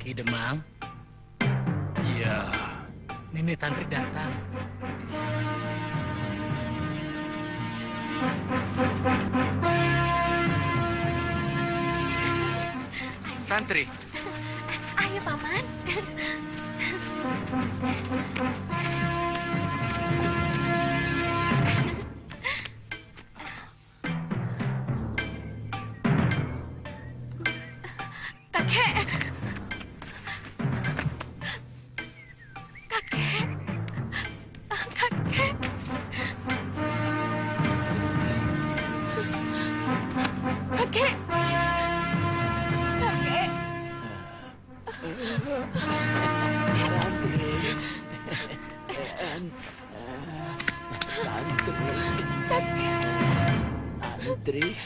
Ki Demang. Iya, Nini Tantri datang. Tantri. Ayo, Paman. Kakek. Kakek. Kakek. Kakek. Kakek. Tantri.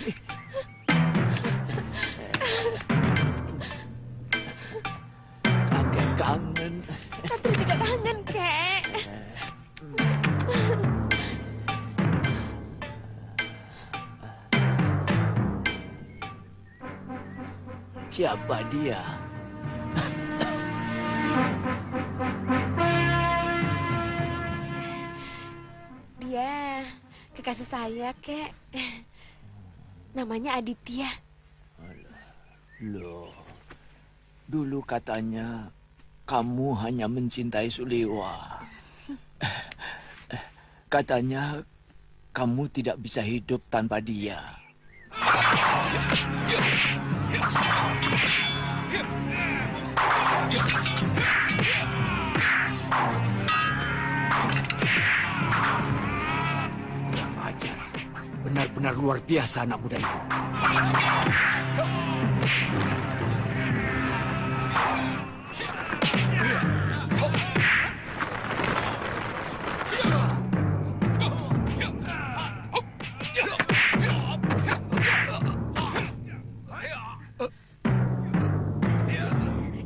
Kakek kangen. Tantri juga kangen, Kek. Siapa dia? Dia kekasih saya, Kek. Namanya Aditya. Loh, dulu katanya kamu hanya mencintai Suliwa. Katanya kamu tidak bisa hidup tanpa dia. Kurang ajar. Benar-benar luar biasa anak muda itu.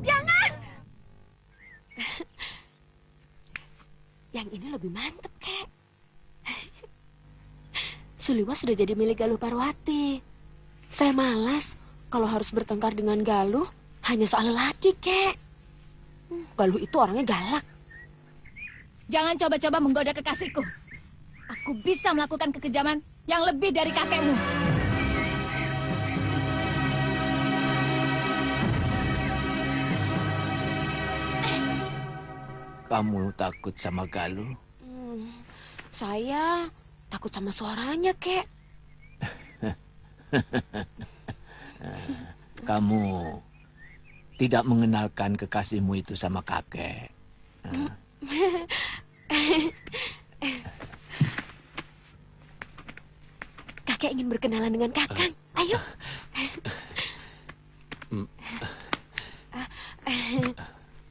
Jangan! Yang ini lebih mantep, Kek. Suliwa sudah jadi milik Galuh Parwati. Saya malas kalau harus bertengkar dengan Galuh hanya soal lelaki, Kek. Galuh itu orangnya galak. Jangan coba-coba menggoda kekasihku. Aku bisa melakukan kekejaman yang lebih dari kakekmu. Kamu takut sama Galuh? Saya takut sama suaranya, Kek. Kamu tidak mengenalkan kekasihmu itu sama kakek. Kakek ingin berkenalan dengan Kakang. Ayo.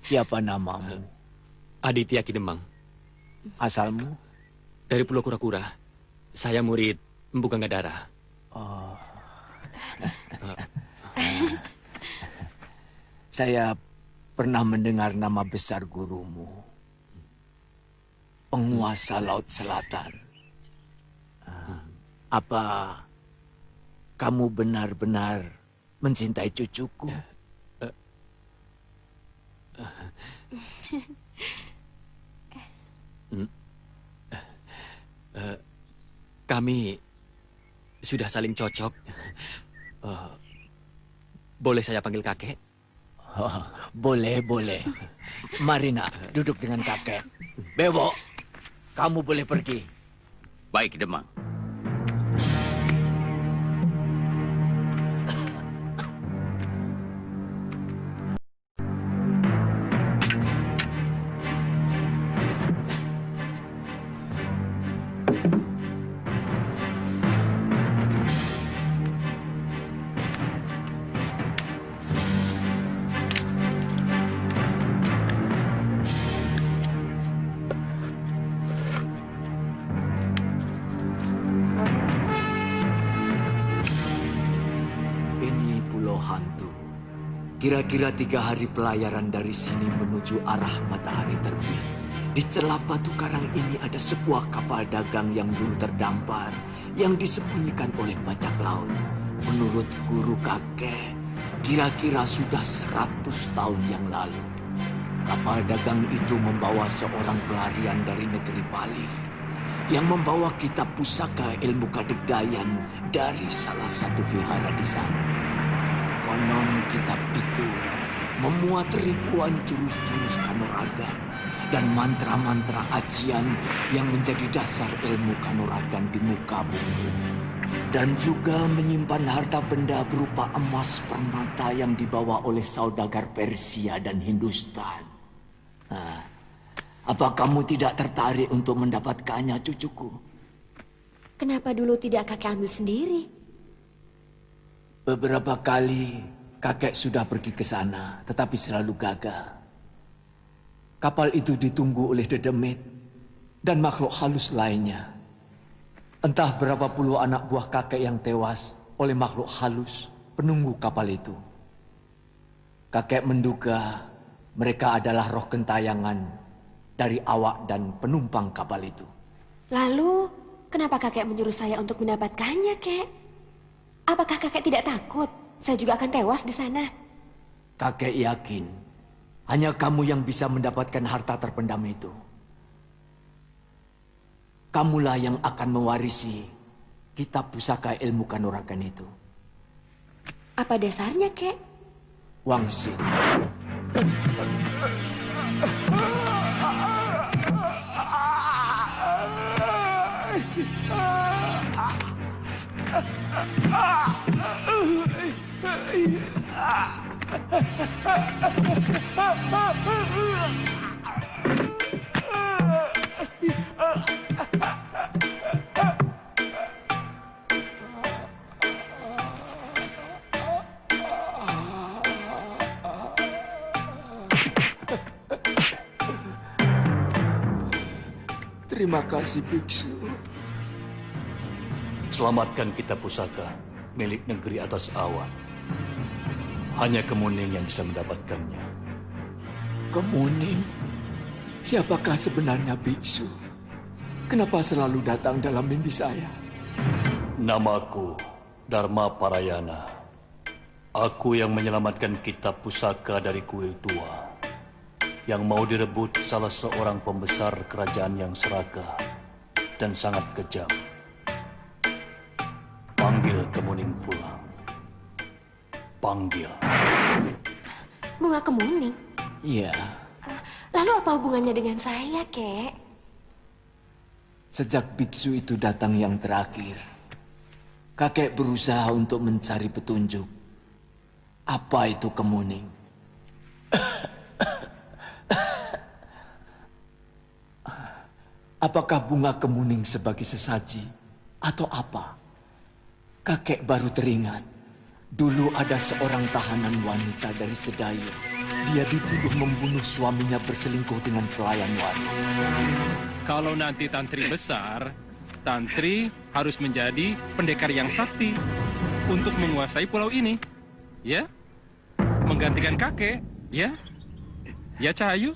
Siapa namamu? Aditya Ki Demang. Asalmu? Dari Pulau Kura-Kura. Saya murid Empu Ganggadara. Oh. Saya pernah mendengar nama besar gurumu. Penguasa Laut Selatan. Apa kamu benar-benar mencintai cucuku? Kami sudah saling cocok. Boleh saya panggil kakek? Oh, boleh, boleh. Marina, duduk dengan kakek. Bewo, kamu boleh pergi. Baik, Demang. Kira-kira 3 hari pelayaran dari sini menuju arah matahari terbit. Di celah batu karang ini ada sebuah kapal dagang yang dulu terdampar, yang disembunyikan oleh bajak laut. Menurut guru kakek, Kira-kira sudah 100 tahun yang lalu, kapal dagang itu membawa seorang pelarian dari negeri Bali yang membawa kitab pusaka ilmu kadegdayan dari salah satu vihara di sana. Konon kitab itu memuat ribuan jurus-jurus kanuragan dan mantra-mantra ajian yang menjadi dasar ilmu kanuragan di muka bumi. Dan juga menyimpan harta benda berupa emas permata yang dibawa oleh saudagar Persia dan Hindustan. Nah, apa kamu tidak tertarik untuk mendapatkannya, cucuku? Kenapa dulu tidak kakek ambil sendiri? Beberapa kali kakek sudah pergi ke sana, tetapi selalu gagal. Kapal itu ditunggu oleh dedemit dan makhluk halus lainnya. Entah berapa puluh anak buah kakek yang tewas oleh makhluk halus penunggu kapal itu. Kakek menduga mereka adalah roh gentayangan dari awak dan penumpang kapal itu. Lalu, kenapa kakek menyuruh saya untuk mendapatkannya, kek? Apakah kakek tidak takut? Saya juga akan tewas di sana. Kakek yakin hanya kamu yang bisa mendapatkan harta terpendam itu. Kamulah yang akan mewarisi kitab pusaka ilmu kanuragan itu. Apa dasarnya, kek? Wangsit. Terima kasih, biksu. Selamatkan kitab pusaka milik negeri atas awan. Hanya Kemuning yang bisa mendapatkannya. Kemuning? Siapakah sebenarnya biksu? Kenapa selalu datang dalam mimpi saya? Namaku Dharma Parayana. Aku yang menyelamatkan kitab pusaka dari kuil tua yang mau direbut salah seorang pembesar kerajaan yang serakah dan sangat kejam. Panggil Kemuning pulang. Panggil. Bunga kemuning? Iya. Lalu apa hubungannya dengan saya, kek? Sejak biksu itu datang yang terakhir, kakek berusaha untuk mencari petunjuk. Apa itu kemuning? Apakah bunga kemuning sebagai sesaji atau apa? Kakek baru teringat. Dulu ada seorang tahanan wanita dari Sedayu. Dia dituduh membunuh suaminya berselingkuh dengan pelayan wanita. Kalau nanti Tantri besar, Tantri harus menjadi pendekar yang sakti untuk menguasai pulau ini. Ya? Menggantikan kakek, ya? Ya, Cahayu?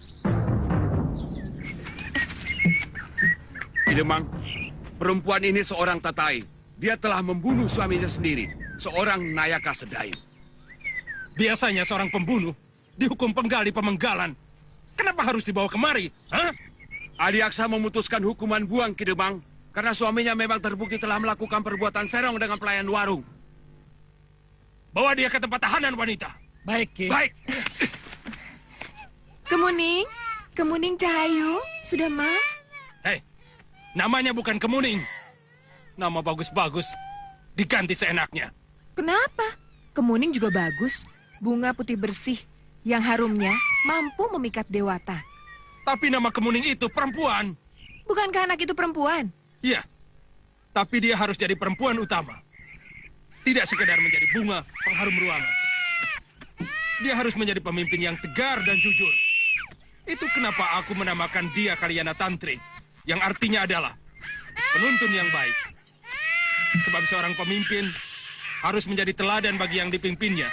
Kidemang, perempuan ini seorang tatai. Dia telah membunuh suaminya sendiri, seorang Nayaka Sedayu. Biasanya seorang pembunuh dihukum penggal di pemenggalan. Kenapa harus dibawa kemari? Hah? Adiaksa memutuskan hukuman buang Kidemang karena suaminya memang terbukti telah melakukan perbuatan serong dengan pelayan warung. Bawa dia ke tempat tahanan wanita. Baik, Ki. Baik. Kemuning, Kemuning Cahayu, sudah mah? Hei, namanya bukan Kemuning. Nama bagus-bagus, diganti seenaknya. Kenapa? Kemuning juga bagus. Bunga putih bersih yang harumnya mampu memikat dewata. Tapi nama Kemuning itu perempuan. Bukankah anak itu perempuan? Iya, tapi dia harus jadi perempuan utama. Tidak sekedar menjadi bunga pengharum ruangan. Dia harus menjadi pemimpin yang tegar dan jujur. Itu kenapa aku menamakan dia Kalyana Tantri, yang artinya adalah penuntun yang baik. Sebab seorang pemimpin harus menjadi teladan bagi yang dipimpinnya.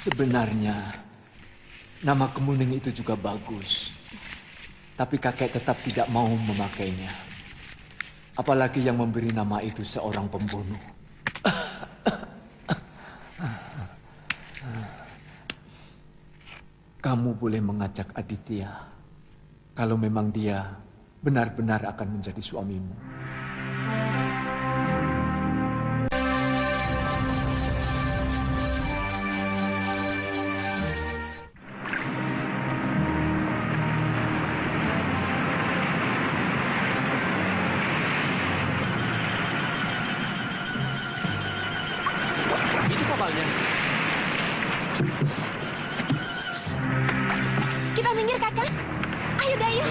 Sebenarnya, nama kemuning itu juga bagus. Tapi kakek tetap tidak mau memakainya. Apalagi yang memberi nama itu seorang pembunuh. kamu boleh mengajak Aditya kalau memang dia benar-benar akan menjadi suamimu. Itu kapalnya. Kita minggir, Kakak. Ayo, Dayu.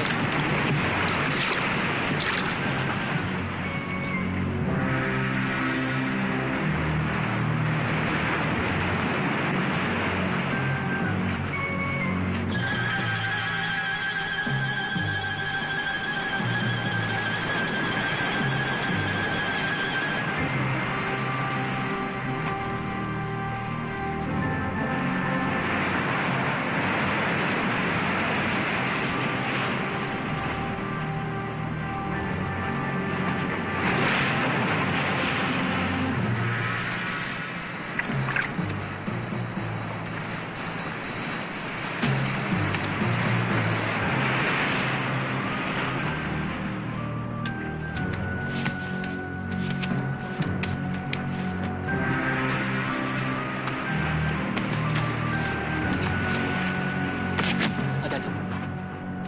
Hati-hati.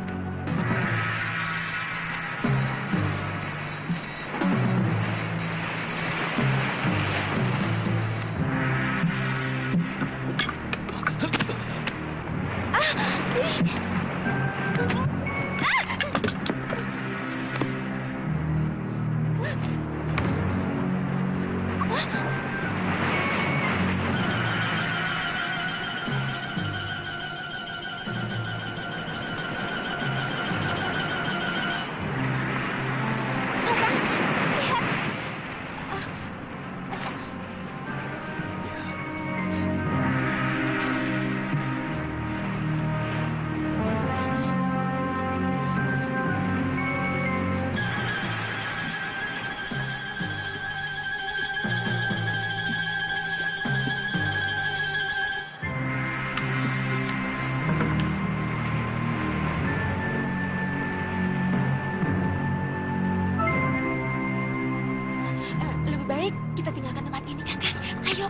Lebih baik kita tinggalkan tempat ini, Kakak. Ayo.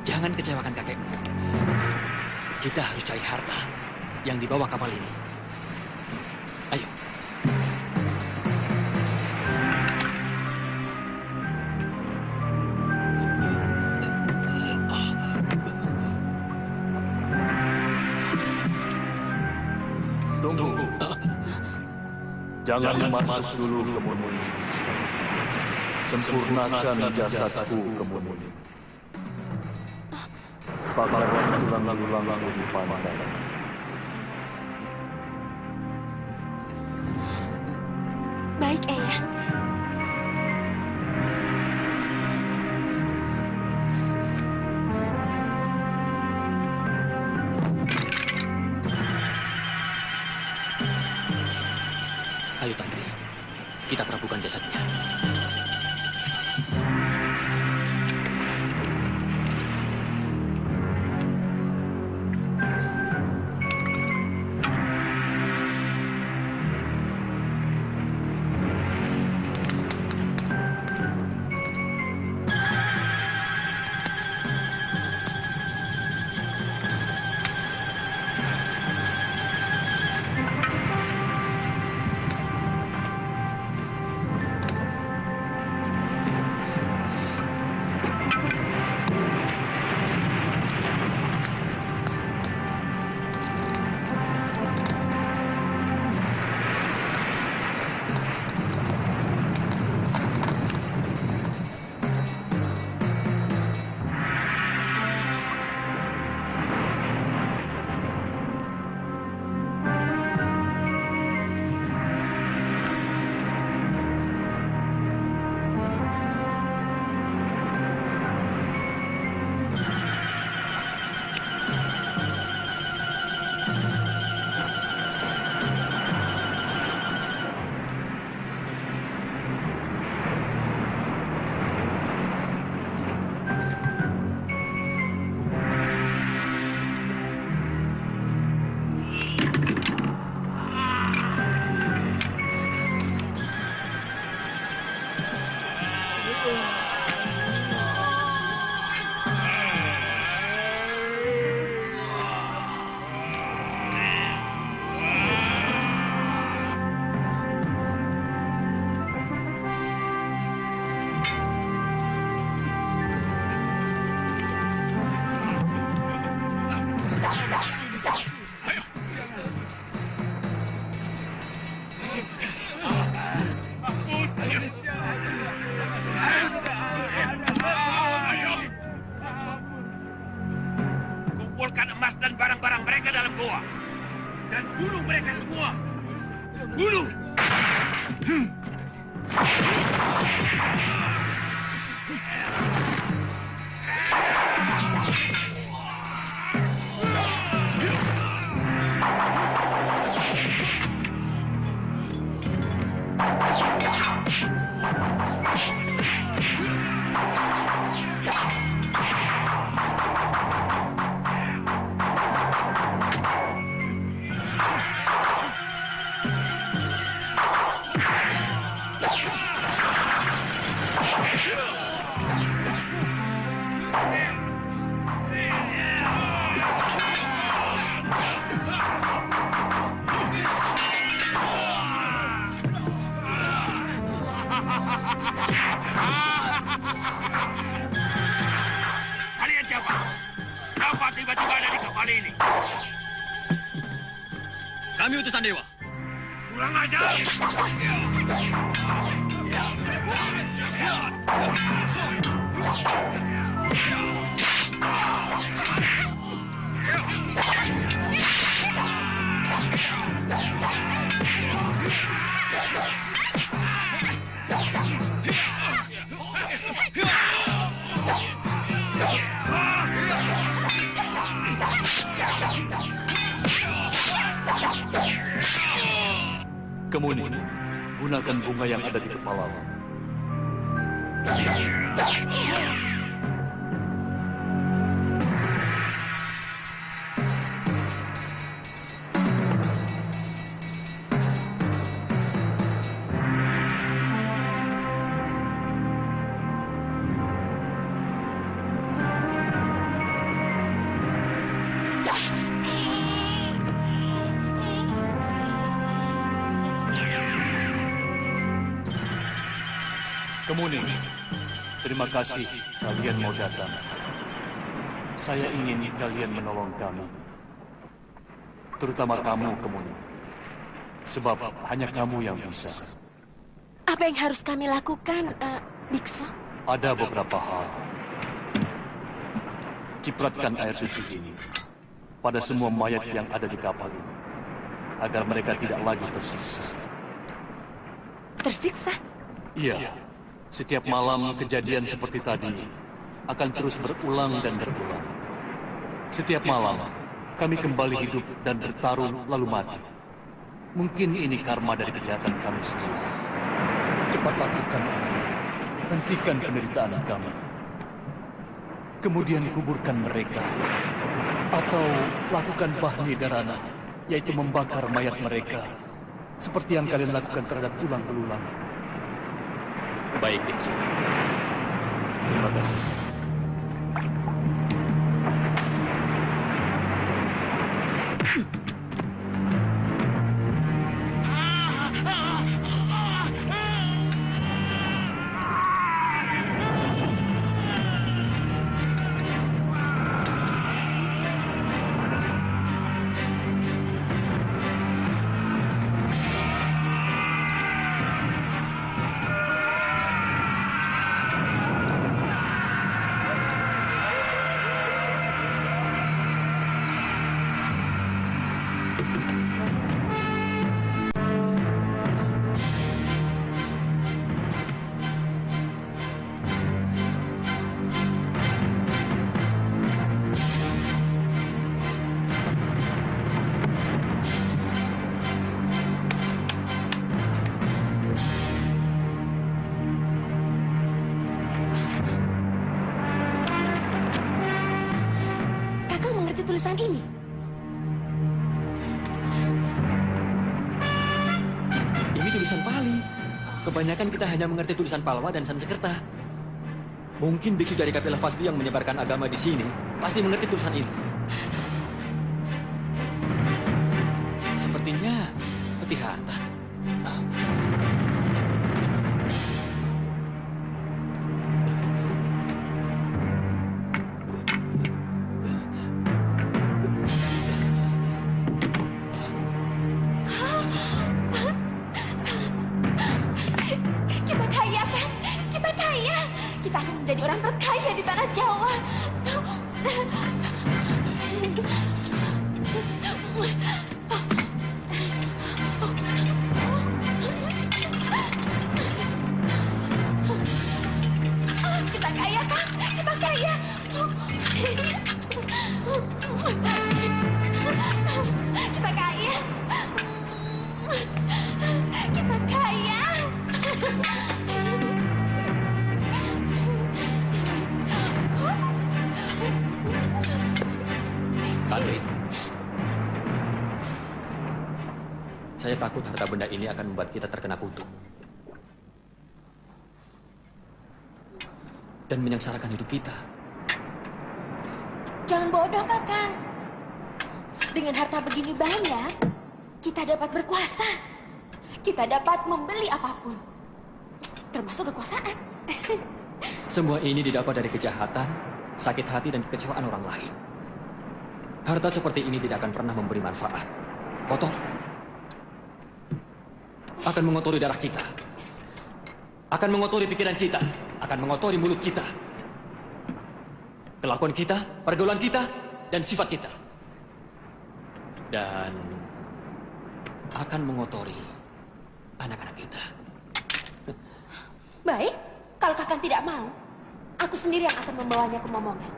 Jangan kecewakan kakekmu. Kita harus cari harta yang di bawah kapal ini. Ayo. Tunggu. Jangan masuk dulu ke Muni. Sempurnakan jasadku ke Muni. Pakarkan tulang-tulangku di pantai. Baik, Eyang. Ayo Tantri, kita perabukan jasadnya. kumpulkan emas dan barang-barang mereka dalam goa. Dan bunuh mereka semua. Bunuh! Kalian siapa? Kenapa tiba-tiba ada di kapal ini? Kami utusan dewa. Kurang ajar! Kemuning, gunakan bunga yang ada di kepalamu. Kemuning, terima kasih kalian mau datang. Saya ingin kalian menolong kami. Terutama kamu, Kemuning. Sebab hanya kamu yang bisa. Apa yang harus kami lakukan, Biksu? Ada beberapa hal. Cipratkan air suci ini pada semua mayat yang ada di kapal ini, agar mereka tidak lagi tersiksa. Tersiksa? Iya. Setiap malam kejadian seperti tadi akan terus berulang dan berulang. Setiap malam kami kembali hidup dan bertarung lalu mati. Mungkin ini karma dari kejahatan kami sendiri. Cepat lakukan ini. Hentikan penderitaan kami. Kemudian kuburkan mereka. Atau lakukan bahni darana, yaitu membakar mayat mereka. Seperti yang kalian lakukan terhadap tulang belulang. Baik, Biksu. Terima kasih. Tulisan ini. Ini tulisan Pali. Kebanyakan kita hanya mengerti tulisan Palwa dan Sanskerta. Mungkin biksu dari Kapila Fasti yang menyebarkan agama di sini pasti mengerti tulisan ini. Sepertinya peti harta. Kita akan menjadi orang terkaya di tanah Jawa. Tantri, saya takut harta benda ini akan membuat kita terkena kutuk. Dan menyengsarakan hidup kita. Jangan bodoh, Kakang. Dengan harta begini banyak, kita dapat berkuasa. Kita dapat membeli apapun. Termasuk kekuasaan. Semua ini didapat dari kejahatan, sakit hati, dan kekecewaan orang lain. Harta seperti ini tidak akan pernah memberi manfaat. Kotor. Akan mengotori darah kita. Akan mengotori pikiran kita. Akan mengotori mulut kita. Kelakuan kita, pergaulan kita, dan sifat kita. Dan akan mengotori anak-anak kita. Baik, kalau Kakang tidak mau, aku sendiri yang akan membawanya ke Momongan.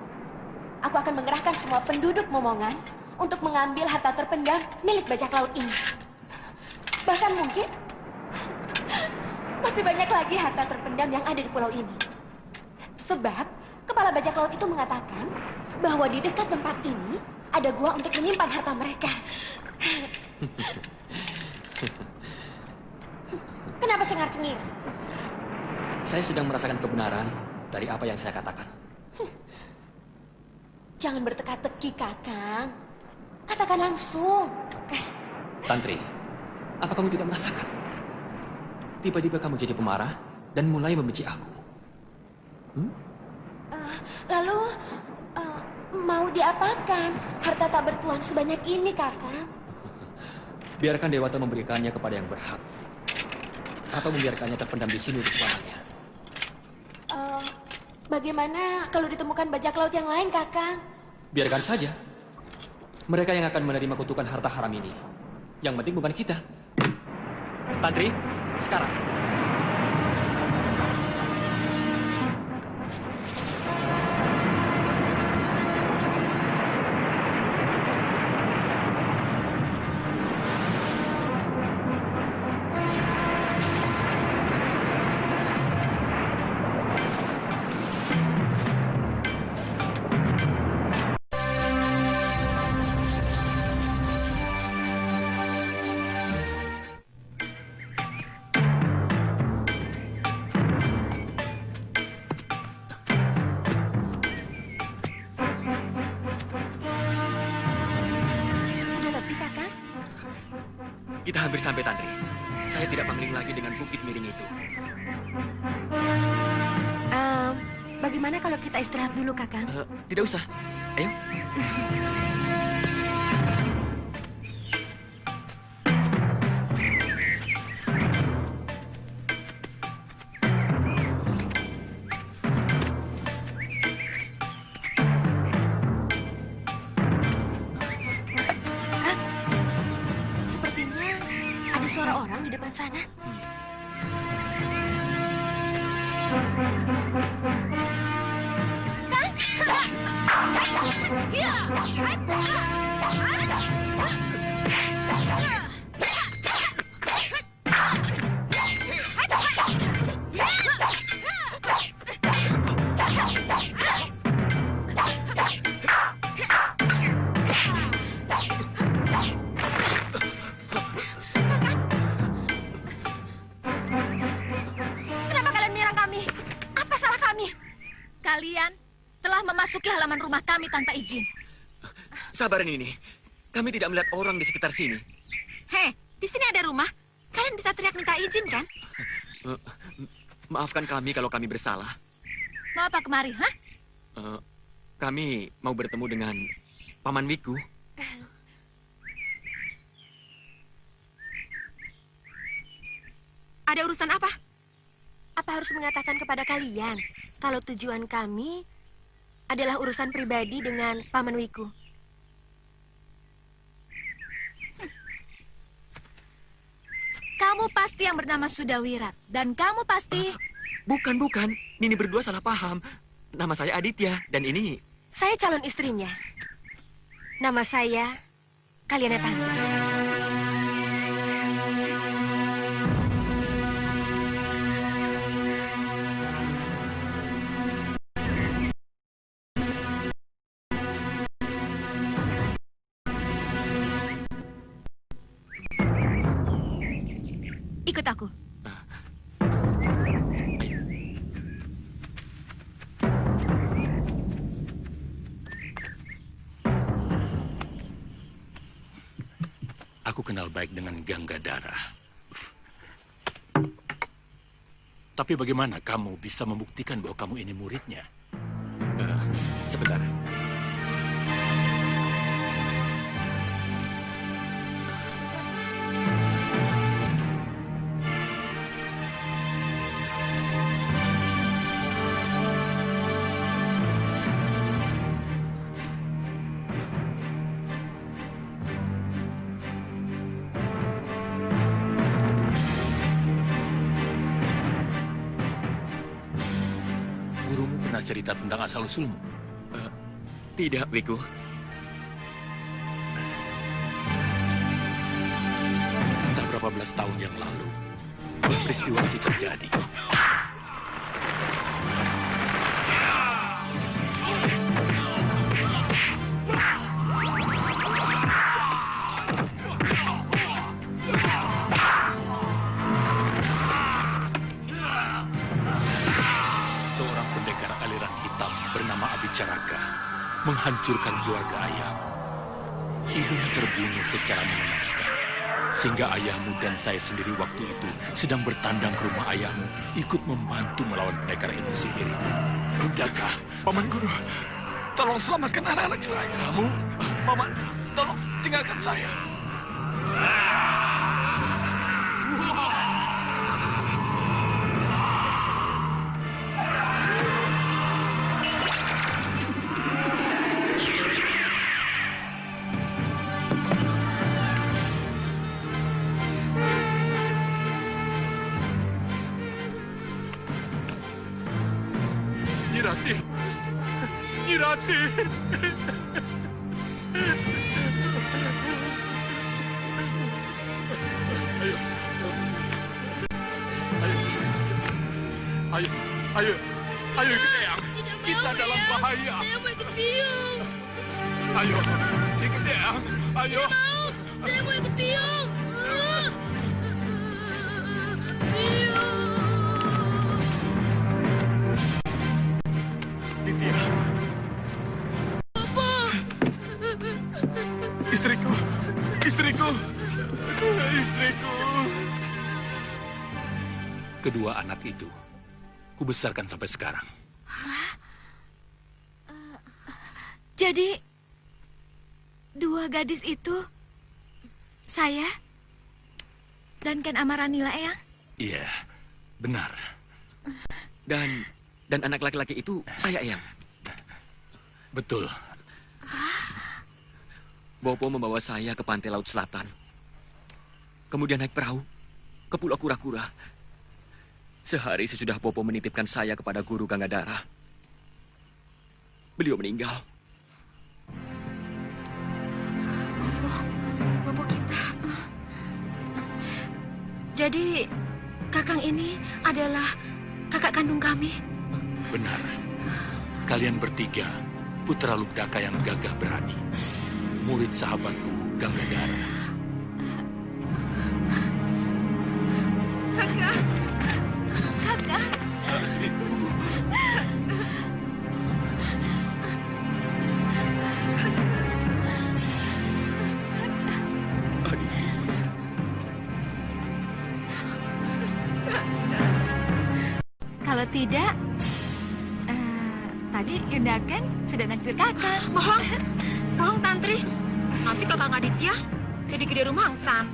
Aku akan mengerahkan semua penduduk Momongan untuk mengambil harta terpendam milik bajak laut ini. Bahkan mungkin masih banyak lagi harta terpendam yang ada di pulau ini. Sebab kepala bajak laut itu mengatakan bahwa di dekat tempat ini ada gua untuk menyimpan harta mereka. Kenapa cengar-cengir? Saya sedang merasakan kebenaran dari apa yang saya katakan. Jangan berteka-teki, Kakang. Katakan langsung. Tantri, apa kamu tidak merasakan? Tiba-tiba kamu jadi pemarah dan mulai membenci aku. Lalu, mau diapakan harta tak bertuan sebanyak ini, Kakang? Biarkan Dewata memberikannya kepada yang berhak. Atau membiarkannya terpendam di sini untuk selamanya. Bagaimana kalau ditemukan bajak laut yang lain, Kakang? Biarkan saja. Mereka yang akan menerima kutukan harta haram ini. Yang penting bukan kita. Tantri, sekarang. Kita hampir sampai, Tantri. Saya tidak mangling lagi dengan bukit miring itu. Bagaimana kalau kita istirahat dulu, Kakang? Tidak usah. Ayo. Sepertinya ada suara orang di depan sana. Kenapa kalian menyerang kami? Apa salah kami? Kalian telah memasuki halaman rumah kami tanpa izin. Sabarin ini. Kami tidak melihat orang di sekitar sini. Hei, di sini ada rumah. Kalian bisa teriak minta izin, kan? Maafkan kami kalau kami bersalah. Mau apa kemari, hah? Kami mau bertemu dengan Paman Wiku. Ada urusan apa? Apa harus mengatakan kepada kalian kalau tujuan kami adalah urusan pribadi dengan Paman Wiku? Kamu pasti yang bernama Sudawirat. Dan kamu pasti... Bukan. Nini berdua salah paham. Nama saya Aditya, dan ini... Saya calon istrinya. Nama saya Kaliana Tangga. Ikut aku. Aku kenal baik dengan Ganggadara. Tapi bagaimana kamu bisa membuktikan bahwa kamu ini muridnya? Sebentar. Gurumu pernah cerita tentang asal-usulmu? Tidak, Wiku. Entah berapa belas tahun yang lalu, peristiwa itu terjadi. Seorang pendekar aliran hitam bernama Abicaraka menghancurkan keluarga ayahmu. Ibumu terbunuh secara mengenaskan. Sehingga ayahmu dan saya sendiri waktu itu sedang bertandang ke rumah ayahmu, ikut membantu melawan pendekar ilmu sihir itu. Rudaka, Paman Guru, tolong selamatkan anak-anak saya. kamu, Paman, tolong tinggalkan saya. Nyirati. Nyirati. Ayo. Ayo. Ayo. Ayo kita yang. Kita dalam bahaya. Saya mau ikut biung. Ayo. Kita yang. Ayo. Saya mau ikut biung. Biung. Ditya. Apa? Istriku. Istriku. Istriku. kedua anak itu, kubesarkan sampai sekarang. Jadi, dua gadis itu saya dan Ken Amaranila, Eyang? Iya, benar. Dan anak laki-laki itu saya, Eyang. Betul. Bopo membawa saya ke pantai Laut Selatan. Kemudian naik perahu ke Pulau Kura-Kura. Sehari sesudah Bopo menitipkan saya kepada Guru Ganggadara, beliau meninggal. Bopo kita. Jadi, Kakang ini adalah kakak kandung kami. Benar. Kalian bertiga, putra Lugdaka yang gagah berani. Murid sahabatku, Ganggadara. Kakak. Kakak. Kalau tidak, tadi Yunda Ken sudah naksir kakak. Bohong. Bohong, Tantri. Nanti Kakang Aditya jadi gede rumangsan.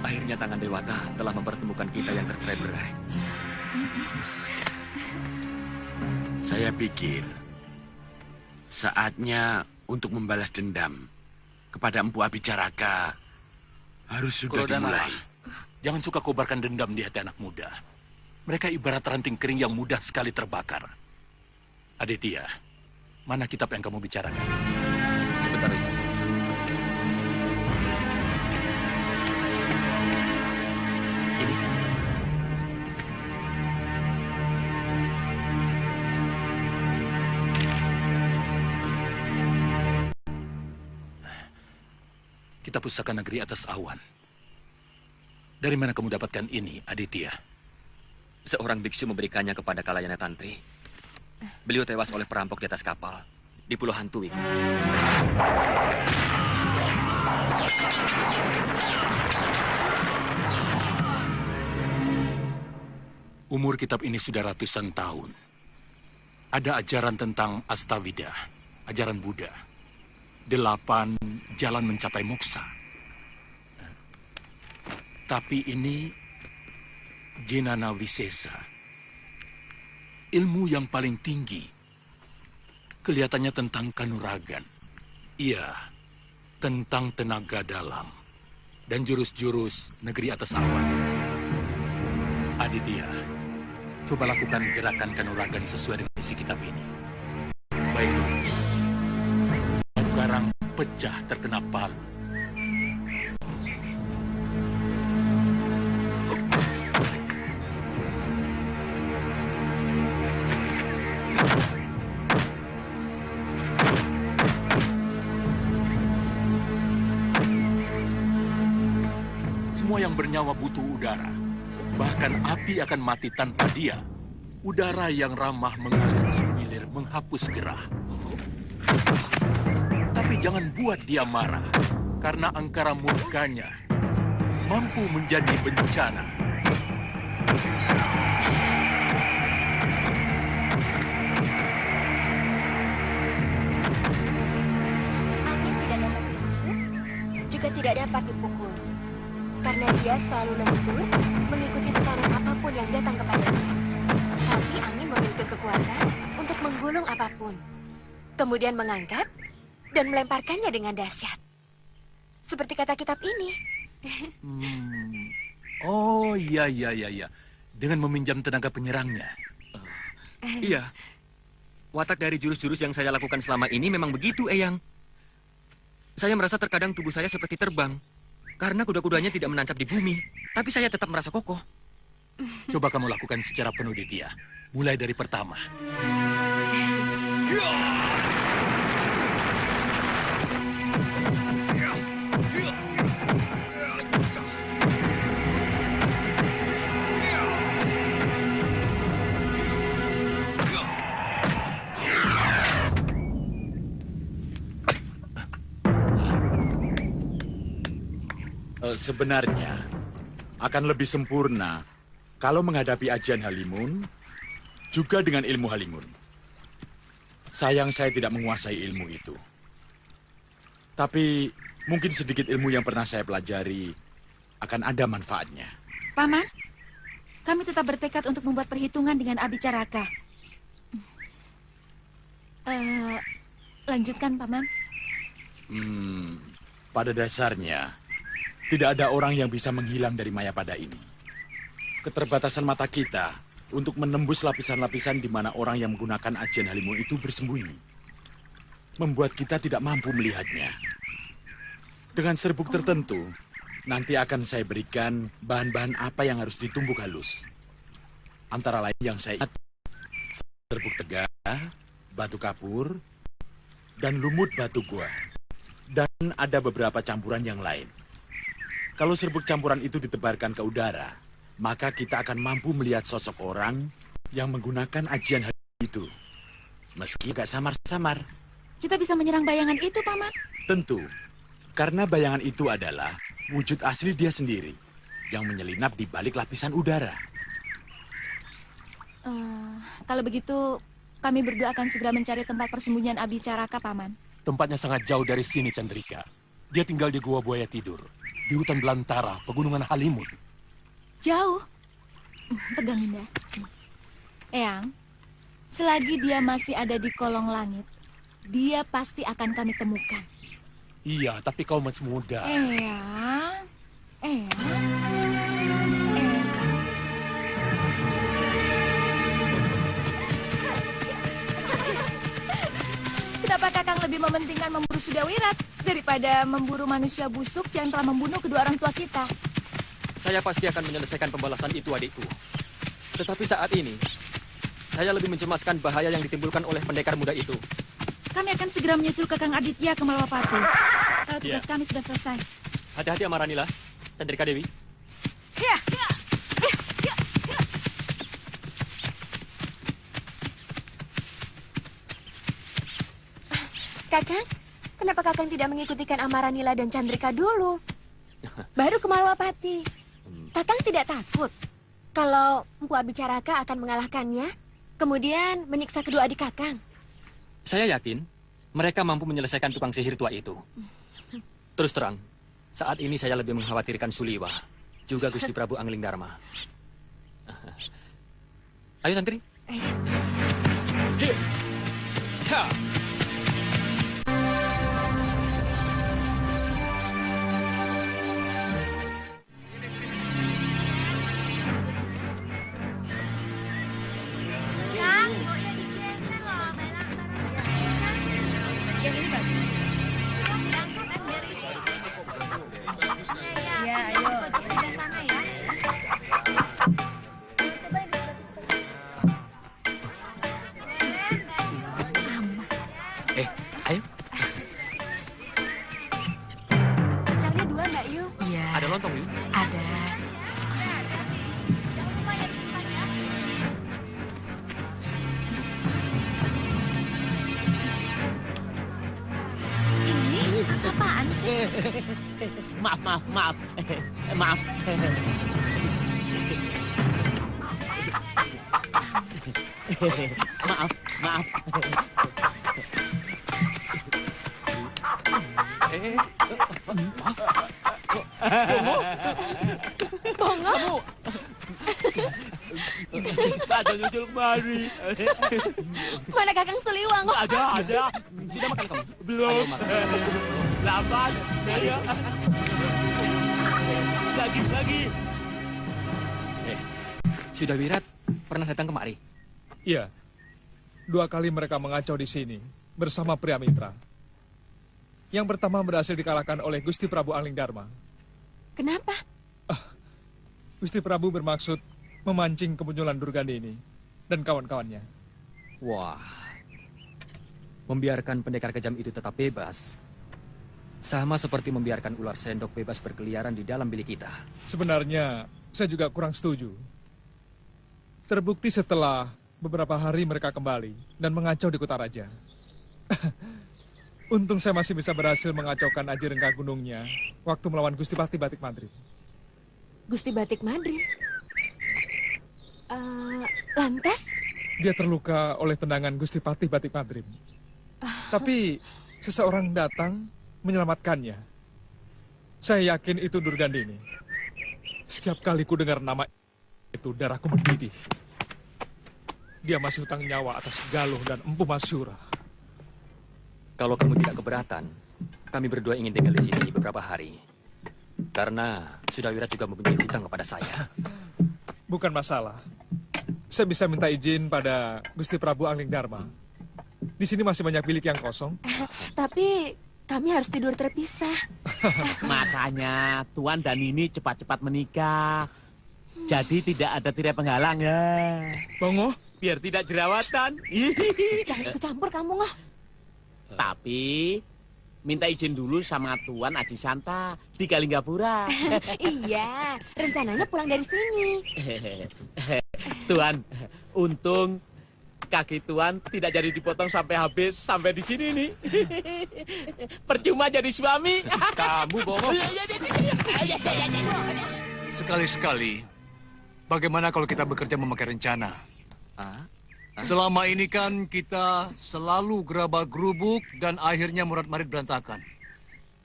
Akhirnya tangan Dewata telah mempertemukan kita yang tercerai-berai. Saya pikir saatnya untuk membalas dendam kepada Empu Abicaraka harus sudah dimulai. Jangan suka kobarkan dendam di hati anak muda. Mereka ibarat ranting kering yang mudah sekali terbakar. Aditya, mana kitab yang kamu bicarakan? Sebentar ini. Ini. Kitab Pusaka Negeri Atas Awan. Dari mana kamu dapatkan ini, Aditya? Seorang biksu memberikannya kepada Kalayana Tantri. Beliau tewas oleh perampok di atas kapal di Pulau Hantui. Umur kitab ini sudah ratusan tahun. Ada ajaran tentang Astavida, ajaran Buddha. 8 jalan mencapai moksa. Tapi ini Jenana Wisesa. Ilmu yang paling tinggi. Kelihatannya tentang kanuragan. Iya, tentang tenaga dalam. Dan jurus-jurus negeri atas awan. Aditya, coba lakukan gerakan kanuragan sesuai dengan isi kitab ini. Baik. Garang pecah terkena palu. Semua yang bernyawa butuh udara. Bahkan api akan mati tanpa dia. Udara yang ramah mengalir semilir menghapus gerah. Tapi jangan buat dia marah, karena angkara murkanya mampu menjadi bencana. Angin tidak dapat digusur, juga tidak dapat dipukul. Karena dia selalu lentur, mengikuti tekanan apapun yang datang kepadanya. Tapi angin memiliki kekuatan untuk menggulung apapun. Kemudian mengangkat dan melemparkannya dengan dahsyat. Seperti kata kitab ini. Oh, iya. Dengan meminjam tenaga penyerangnya. Iya. Watak dari jurus-jurus yang saya lakukan selama ini memang begitu, Eyang. Saya merasa terkadang tubuh saya seperti terbang. Karena kuda-kudanya tidak menancap di bumi. Tapi saya tetap merasa kokoh. Coba kamu lakukan secara penuh, Ditya. Mulai dari pertama. Sebenarnya akan lebih sempurna kalau menghadapi ajian Halimun juga dengan ilmu Halimun. Sayang saya tidak menguasai ilmu itu. Tapi mungkin sedikit ilmu yang pernah saya pelajari akan ada manfaatnya. Paman, kami tetap bertekad untuk membuat perhitungan dengan Abicaraka. Lanjutkan, Paman. Pada dasarnya, tidak ada orang yang bisa menghilang dari Mayapada ini. Keterbatasan mata kita untuk menembus lapisan-lapisan di mana orang yang menggunakan ajian Halimun itu bersembunyi, membuat kita tidak mampu melihatnya. Dengan serbuk tertentu, nanti akan saya berikan bahan-bahan apa yang harus ditumbuk halus. Antara lain yang saya ingat, serbuk tegak, batu kapur, dan lumut batu gua. Dan ada beberapa campuran yang lain. Kalau serbuk campuran itu ditebarkan ke udara, maka kita akan mampu melihat sosok orang yang menggunakan ajian itu. Meski gak samar-samar. Kita bisa menyerang bayangan itu, Paman? Tentu. Karena bayangan itu adalah wujud asli dia sendiri yang menyelinap di balik lapisan udara. Kalau begitu, kami berdua akan segera mencari tempat persembunyian Abicaraka, Paman. Tempatnya sangat jauh dari sini, Chandrika. Dia tinggal di Gua Buaya Tidur, di hutan belantara, pegunungan Halimun. Jauh? Pegang, Indah. Eyang, selagi dia masih ada di kolong langit, dia pasti akan kami temukan. Iya, tapi kau masih muda. Eyang. Kenapa Kakang lebih mementingkan memburu Sudawirat daripada memburu manusia busuk yang telah membunuh kedua orang tua kita? Saya pasti akan menyelesaikan pembalasan itu, adikku. Tetapi saat ini, saya lebih mencemaskan bahaya yang ditimbulkan oleh pendekar muda itu. Kami akan segera menyusul Kakang Aditya ke Malawapati. Kalau tugas kami sudah selesai. Hati-hati Amaranila, Chandrika Dewi. Ya. Kakang, kenapa Kakang tidak mengikutikan Amaranila dan Chandrika dulu? Baru ke Malwapati. Kakang tidak takut kalau Empu Abicaraka akan mengalahkannya, kemudian menyiksa kedua adik Kakang? Saya yakin mereka mampu menyelesaikan tukang sihir tua itu. Terus terang, saat ini saya lebih mengkhawatirkan Suliwa, juga Gusti Prabu Angling Dharma. Ayo, Tantri. Ya. Yang ini bagus. Ya, ayo. Sebelah sana ya. Ayo. Kacangnya 2 Mbak Yu. Iya. Ada lontong, Yu? Ada. Ini apaan sih? Maaf. Maaf. Bongo? Ada nyusul kemari. Mana Kakang Suliwang? Ada. Sudah makan kamu? Belum. Lambat. Ayo. Lagi. Sudah Wirat pernah datang kemari? Iya. 2 kali mereka mengacau di sini bersama pria mitra. Yang pertama berhasil dikalahkan oleh Gusti Prabu Angling Dharma. Kenapa? Gusti Prabu bermaksud memancing kemunculan Durgandini dan kawan-kawannya. Wah, membiarkan pendekar kejam itu tetap bebas, sama seperti membiarkan ular sendok bebas berkeliaran di dalam bilik kita. Sebenarnya, saya juga kurang setuju. Terbukti setelah beberapa hari mereka kembali dan mengacau di Kutaraja. Untung saya masih bisa berhasil mengacaukan Aji Rengga Gunungnya waktu melawan Gusti Pati Batik Madrid. Gusti Batik Madrid? Lantas? Dia terluka oleh tendangan Gusti Pati Batik Madrid. Tapi seseorang datang menyelamatkannya. Saya yakin itu Durgandini. Setiap kali ku dengar nama itu, darahku mendidih. Dia masih hutang nyawa atas Galuh dan Empu Masyura. Kalau kamu tidak keberatan, kami berdua ingin tinggal di sini beberapa hari. Karena Sudawirat juga mempunyai hutang kepada saya. Bukan masalah. Saya bisa minta izin pada Gusti Prabu Angling Dharma. Di sini masih banyak bilik yang kosong. Tapi kami harus tidur terpisah. Makanya Tuan dan Nini cepat-cepat menikah. Jadi tidak ada tirai penghalang ya. Bongo? Biar tidak jerawatan. Jangan ikut campur kamu, Ngoh. Tapi minta izin dulu sama Tuan Aji Santa di Kalinggapura. Iya, rencananya pulang dari sini. Tuan, untung kaki Tuan tidak jadi dipotong sampai habis sampai di sini nih. Percuma jadi suami. Kamu bohong. Sekali-sekali, bagaimana kalau kita bekerja memakai rencana? Selama ini kan kita selalu gerabak-gerubuk dan akhirnya murad-marid berantakan.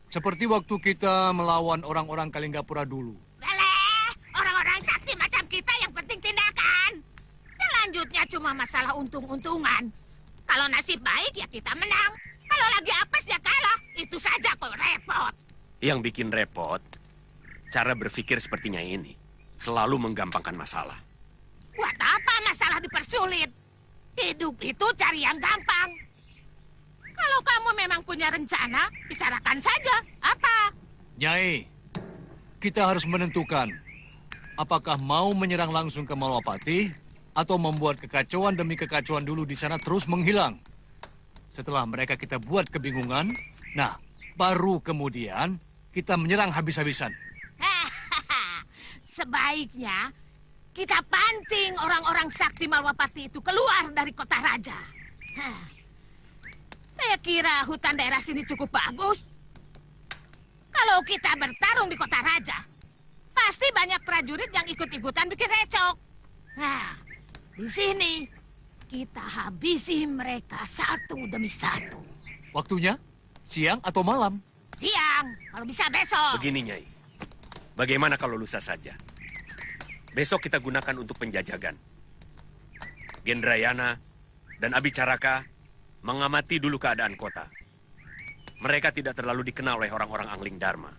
Seperti waktu kita melawan orang-orang Kalinggapura dulu. Orang-orang sakti macam kita yang penting tindakan. Selanjutnya cuma masalah untung-untungan. Kalau nasib baik ya kita menang. Kalau lagi apes ya kalah. Itu saja kok repot. Yang bikin repot, cara berpikir sepertinya ini. Selalu menggampangkan masalah. Buat apa masalah dipersulit? Hidup itu cari yang gampang. Kalau kamu memang punya rencana, bicarakan saja. Apa? Nyai, kita harus menentukan apakah mau menyerang langsung ke Malwapati atau membuat kekacauan demi kekacauan dulu di sana terus menghilang. Setelah mereka kita buat kebingungan, nah baru kemudian kita menyerang habis-habisan. Sebaiknya kita pancing orang-orang sakti Malwapati itu keluar dari kota raja. Saya kira hutan daerah sini cukup bagus. Kalau kita bertarung di kota raja, pasti banyak prajurit yang ikut-ikutan bikin recok. Nah, di sini kita habisi mereka satu demi satu. Waktunya siang atau malam? Siang, kalau bisa besok. Begini, Nyai. Bagaimana kalau lusa saja? Besok kita gunakan untuk penjajagan. Gendrayana dan Abicaraka mengamati dulu keadaan kota. Mereka tidak terlalu dikenal oleh orang-orang Angling Dharma.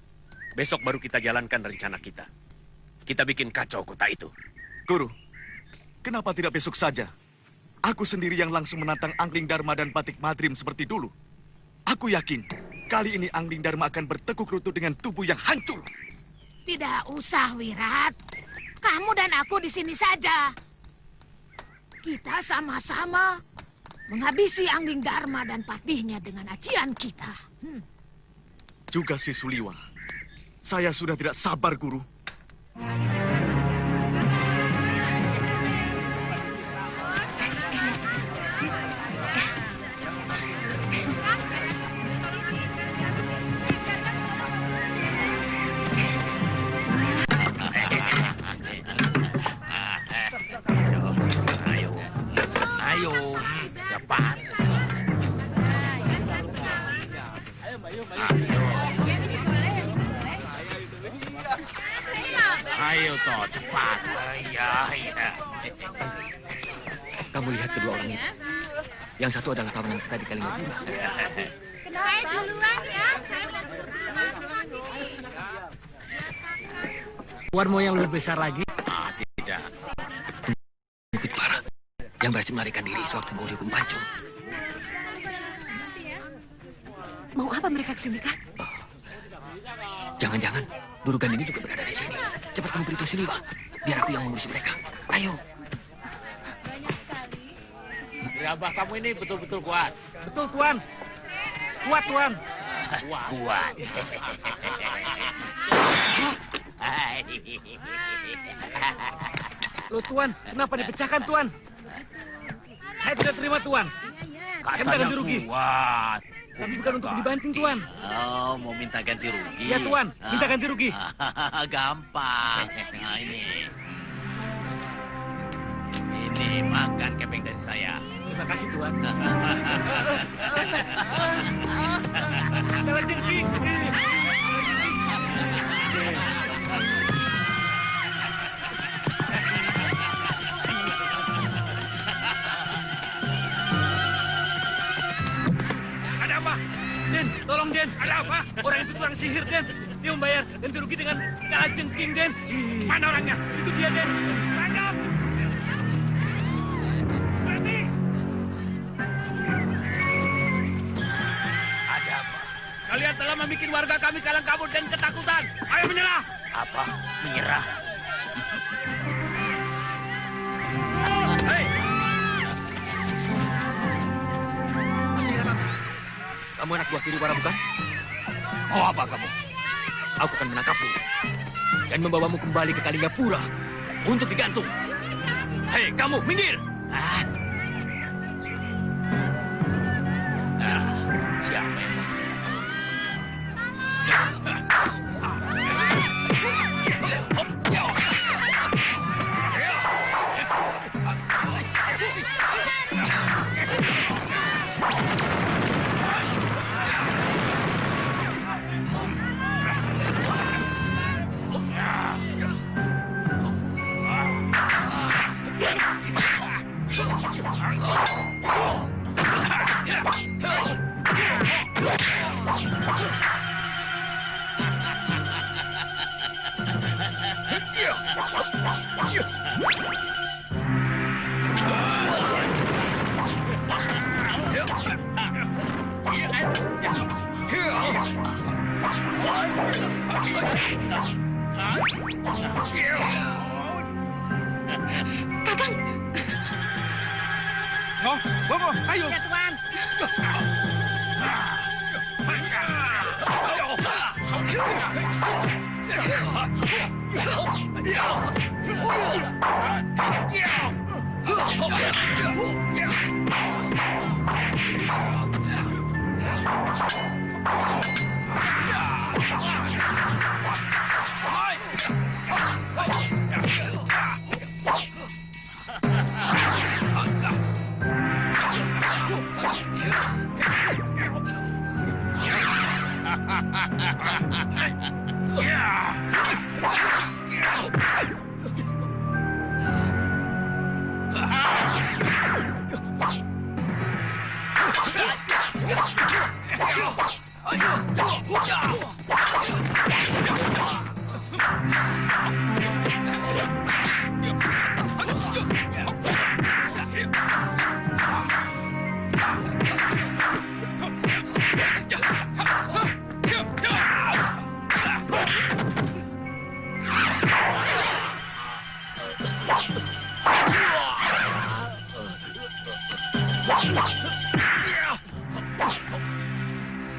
Besok baru kita jalankan rencana kita. Kita bikin kacau kota itu. Guru, kenapa tidak besok saja? Aku sendiri yang langsung menantang Angling Dharma dan Batik Madrim seperti dulu. Aku yakin, kali ini Angling Dharma akan bertekuk lutut dengan tubuh yang hancur. Tidak usah, Wirat. Kamu dan aku di sini saja. Kita sama-sama menghabisi Angling Dharma dan patihnya dengan ajian kita. Juga si Suliwa. Saya sudah tidak sabar, Guru. Ayo, cepat. Ayo toh, cepat. Iya. Kamu lihat kedua orang itu. Yang satu adalah tawanan kita di Kalingapura. Kenapa? Duluan ya. Saya udah buru-buru masuk lagi. Tuan mau yang lebih besar lagi? Tidak. Ikut parah. Yang berhasil melarikan diri sewaktu mau dihukum pancung. Mau apa mereka kesini, Kak? Jangan-jangan Durugan ini juga berada di sini. Cepat kamu beritahu Suliwa, biar aku yang mengurusi mereka. Ayo. Gerabah kamu ini betul-betul kuat. Betul, Tuan. Kuat, Tuan. Kuat. Loh, Tuan, kenapa dipecahkan, Tuan? Saya tidak terima, Tuan. Saya minta ganti rugi. Kuat. Tapi bukan untuk dibanting, Tuan. Oh, mau minta ganti rugi? Ya, Tuan. Minta ganti rugi. Gampang. Nah, ini. Ini makan keping dari saya. Terima kasih, Tuan. Dalam jengking. Ada apa? Den, tolong Den. Ada apa? Orang itu tukang sihir, Den. Dia membayar ganti rugi dengan kalah jengking, Den. Mana orangnya? Itu dia, Den. Tangkap! Berhenti! Ada apa? Kalian telah membuat warga kami kalang kabut dan ketakutan. Ayo menyerah! Apa? Menyerah? Hei! Kamu anak buah Kiriwara, bukan? Mau apa kamu? Aku akan menangkapmu dan membawamu kembali ke Kalingapura untuk digantung. Hei, kamu minggir! Siapa yang Kakang! Oh, Bobo, ayo! Ya, Tuan.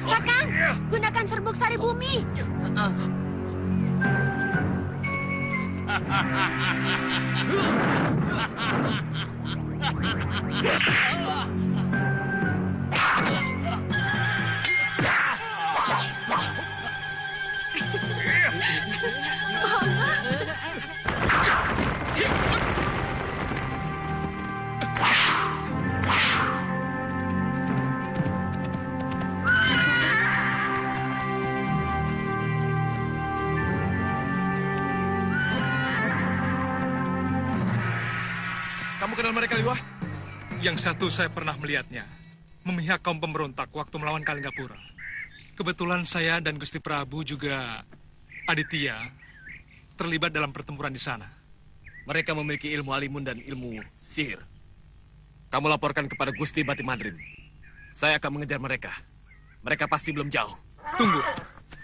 Kakang, gunakan serbuk sari bumi. Kamu kenal mereka, Liwa? Yang satu saya pernah melihatnya, memihak kaum pemberontak waktu melawan Kalinggapura. Kebetulan saya dan Gusti Prabu juga Aditya terlibat dalam pertempuran di sana. Mereka memiliki ilmu alimun dan ilmu sihir. Kamu laporkan kepada Gusti Bati Madrim. Saya akan mengejar mereka. Mereka pasti belum jauh. Tunggu.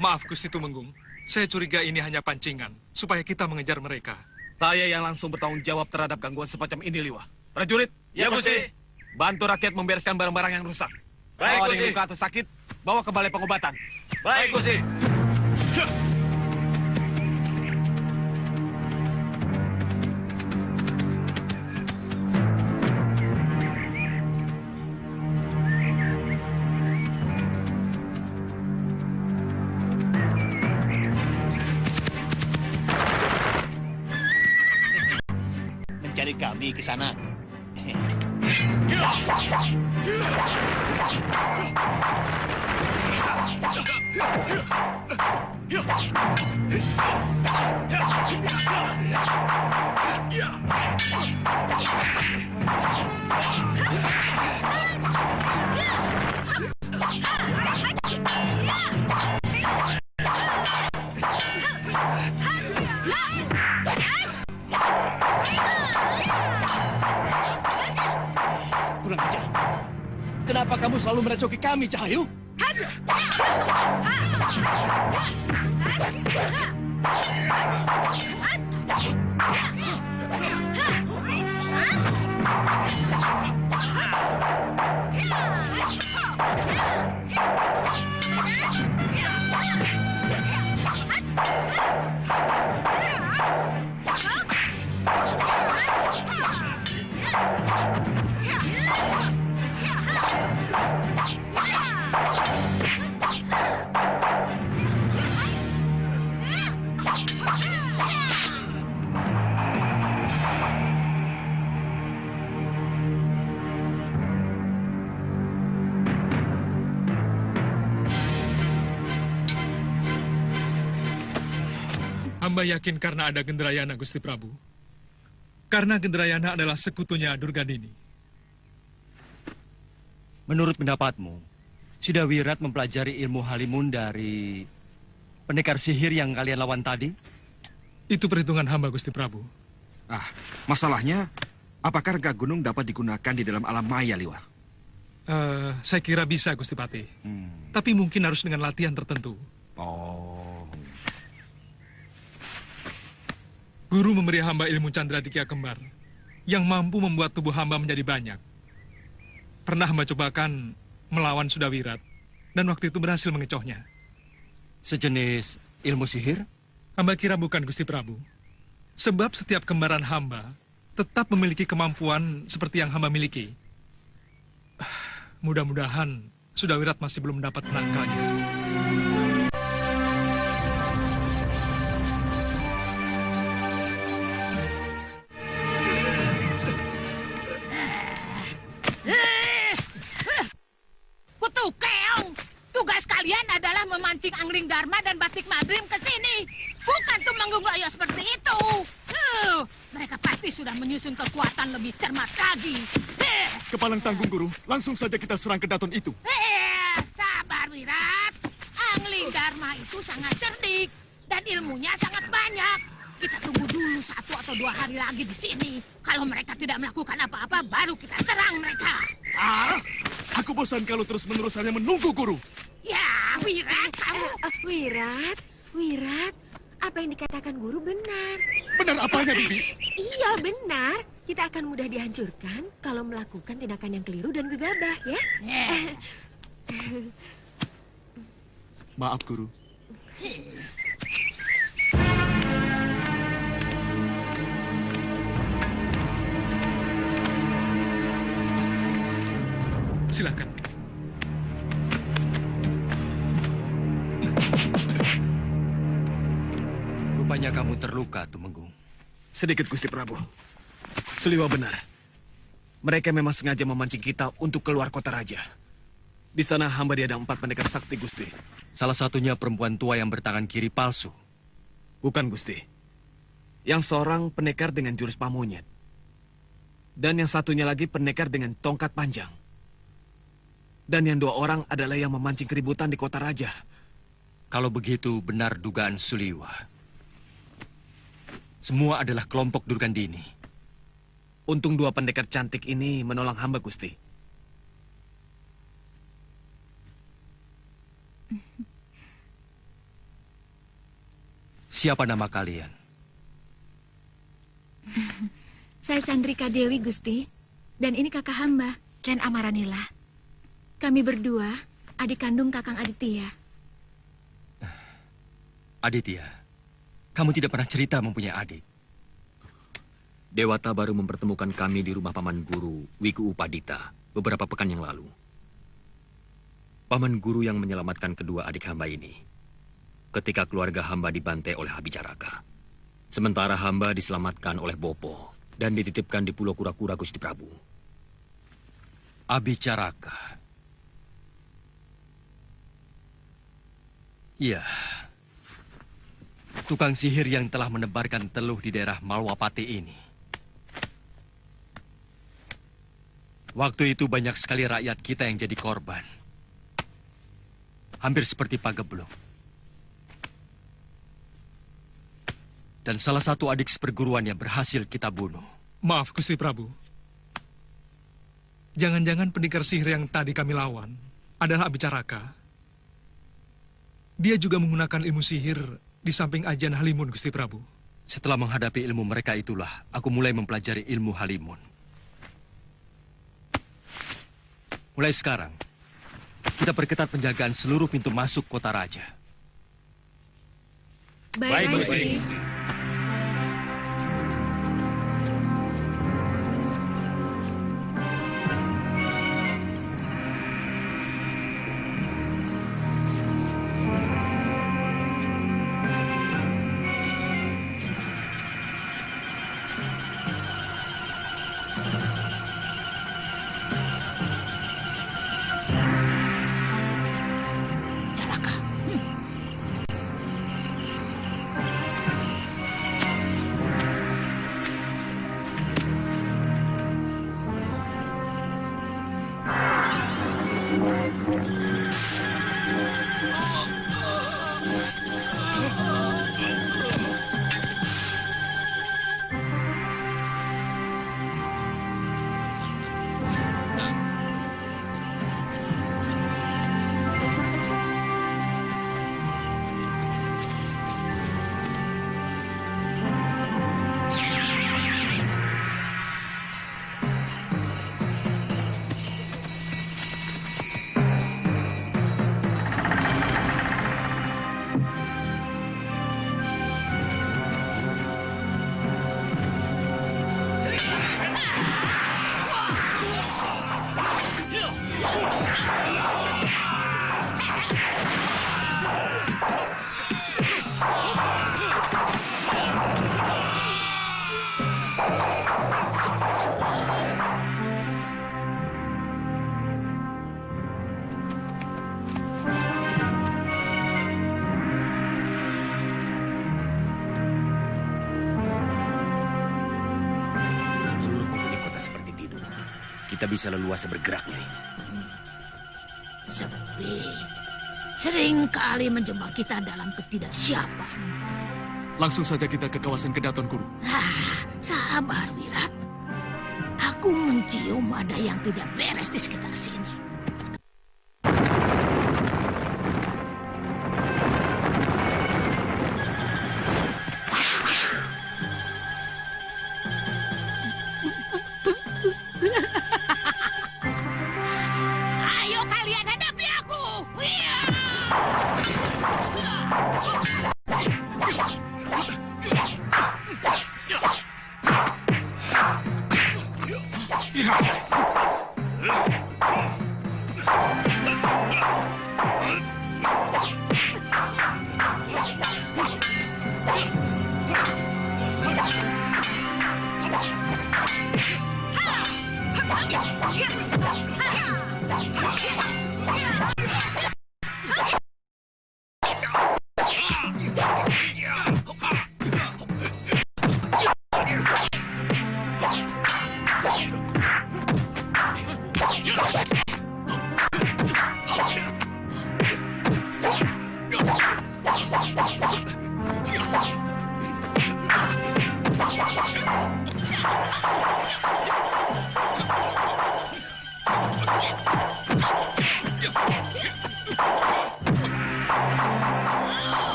Maaf Gusti Tumenggung. Saya curiga ini hanya pancingan, supaya kita mengejar mereka. Saya yang langsung bertanggung jawab terhadap gangguan semacam ini, Liwa. Prajurit. Ya, Gusti. Bantu rakyat membereskan barang-barang yang rusak. Baik, Kalau ada Gusti. yang luka atau sakit, bawa ke balai pengobatan. Baik, Gusti. Mencari kami ke sana. Kurang ajar. Kenapa kamu selalu merecoki kami, Cahayu? Hamba yakin karena ada Gendrayana, Gusti Prabu. Karena Gendrayana adalah sekutunya Durganini. Menurut pendapatmu, Sidawirat mempelajari ilmu halimun dari pendekar sihir yang kalian lawan tadi? Itu perhitungan hamba, Gusti Prabu. Masalahnya, apakah rega gunung dapat digunakan di dalam alam maya, Liwa? Saya kira bisa, Gusti Pati. Tapi mungkin harus dengan latihan tertentu. Guru memberi hamba ilmu Candradikya Kembar yang mampu membuat tubuh hamba menjadi banyak. Pernah hamba cobakan melawan Sudawirat, dan waktu itu berhasil mengecohnya. Sejenis ilmu sihir? Hamba kira bukan, Gusti Prabu. Sebab setiap kembaran hamba tetap memiliki kemampuan seperti yang hamba miliki. Mudah-mudahan Sudawirat masih belum dapat menangkalnya. Kutu keong, tugas kalian adalah memancing Angling Dharma dan Batik Madrim ke sini. Bukan Tumenggung Loyo seperti itu. Mereka pasti sudah menyusun kekuatan lebih cermat lagi. Kepalang tanggung, Guru. Langsung saja kita serang ke Daton itu. Sabar, Wirat. Angling Dharma itu sangat cerdik dan ilmunya sangat banyak. Kita tunggu dulu 1 atau 2 hari lagi di sini. Kalau mereka tidak melakukan apa-apa, baru kita serang mereka. Aku bosan kalau terus-menerus hanya menunggu, Guru. Ya, Wirat, kamu... Wirat, apa yang dikatakan guru benar. Benar apanya, Bibi? Iya, benar. Kita akan mudah dihancurkan kalau melakukan tindakan yang keliru dan gegabah, ya? Maaf, Guru. Silakan. Rupanya kamu terluka, Tumenggung. Sedikit, Gusti Prabu. Suliwa benar. Mereka memang sengaja memancing kita untuk keluar kota raja. Di sana hamba dihadang 4 pendekar sakti, Gusti. Salah satunya perempuan tua yang bertangan kiri palsu. Bukan, Gusti. Yang seorang pendekar dengan jurus pamonyet. Dan yang satunya lagi pendekar dengan tongkat panjang. Dan yang 2 orang adalah yang memancing keributan di kota raja. Kalau begitu benar dugaan Suliwa. Semua adalah kelompok Durgandini. Untung 2 pendekar cantik ini menolong hamba, Gusti. Siapa nama kalian? Saya Chandrika Dewi, Gusti. Dan ini kakak hamba, Ken Amaranila. Kami berdua, adik kandung Kakang Aditya. Aditya, kamu tidak pernah cerita mempunyai adik. Dewata baru mempertemukan kami di rumah Paman Guru, Wiku Upadita, beberapa pekan yang lalu. Paman Guru yang menyelamatkan kedua adik hamba ini, ketika keluarga hamba dibantai oleh Abicaraka. Sementara hamba diselamatkan oleh Bopo dan dititipkan di Pulau Kura-Kura, Gusti Prabu. Abicaraka. Iya. Tukang sihir yang telah menebarkan teluh di daerah Malwapati ini. Waktu itu banyak sekali rakyat kita yang jadi korban. Hampir seperti Pagebluk. Dan salah satu adik seperguruannya berhasil kita bunuh. Maaf, Gusti Prabu. Jangan-jangan pendekar sihir yang tadi kami lawan adalah Abicaraka. Dia juga menggunakan ilmu sihir di samping ajian Halimun, Gusti Prabu. Setelah menghadapi ilmu mereka itulah, aku mulai mempelajari ilmu Halimun. Mulai sekarang, kita perketat penjagaan seluruh pintu masuk kota raja. Baik, Gusti. kita bisa leluasa bergerak, Nyai. Sepi. Seringkali menjebak kita dalam ketidaksiapan. Langsung saja kita ke kawasan Kedaton, Guru. Sabar, Wirat. Aku mencium ada yang tidak beres di sekitar sini. Ayo kalian hadapi aku.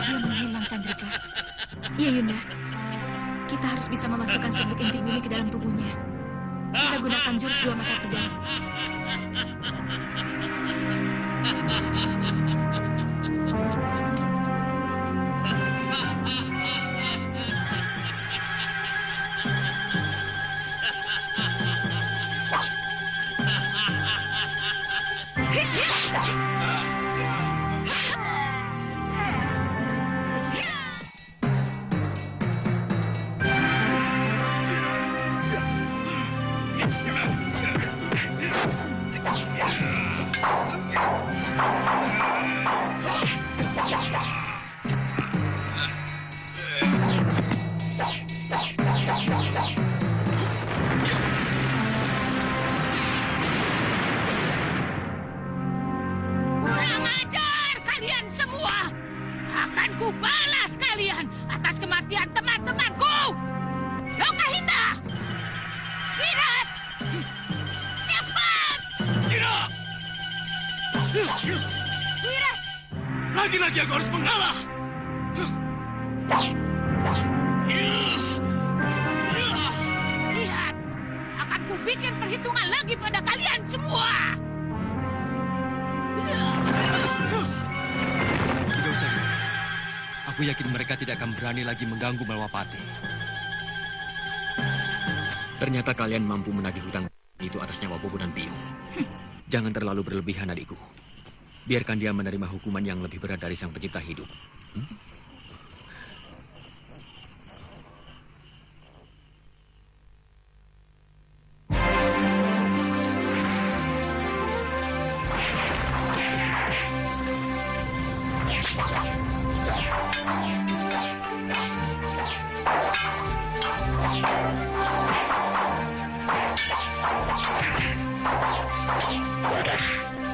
Dia menghilang, Chandrika. Iya, Yunda. Kita harus bisa memasukkan serbuk inti bumi ke dalam tubuhnya. Kita gunakan jurus dua mata pedang. semua. Akan kubalas kalian atas kematian teman-temanku. Lokahita! Wirat! Cepat! Tidak! Wirat! Lagi-lagi aku harus mengalah. Lihat, akan kubikin perhitungan lagi pada kalian semua. Tidak usah, Yura. Aku yakin mereka tidak akan berani lagi mengganggu Malwapati. Ternyata kalian mampu menagih hutang itu atas nyawa Bobo dan Biung. Jangan terlalu berlebihan, adikku. Biarkan dia menerima hukuman yang lebih berat dari Sang Pencipta hidup. Thank you.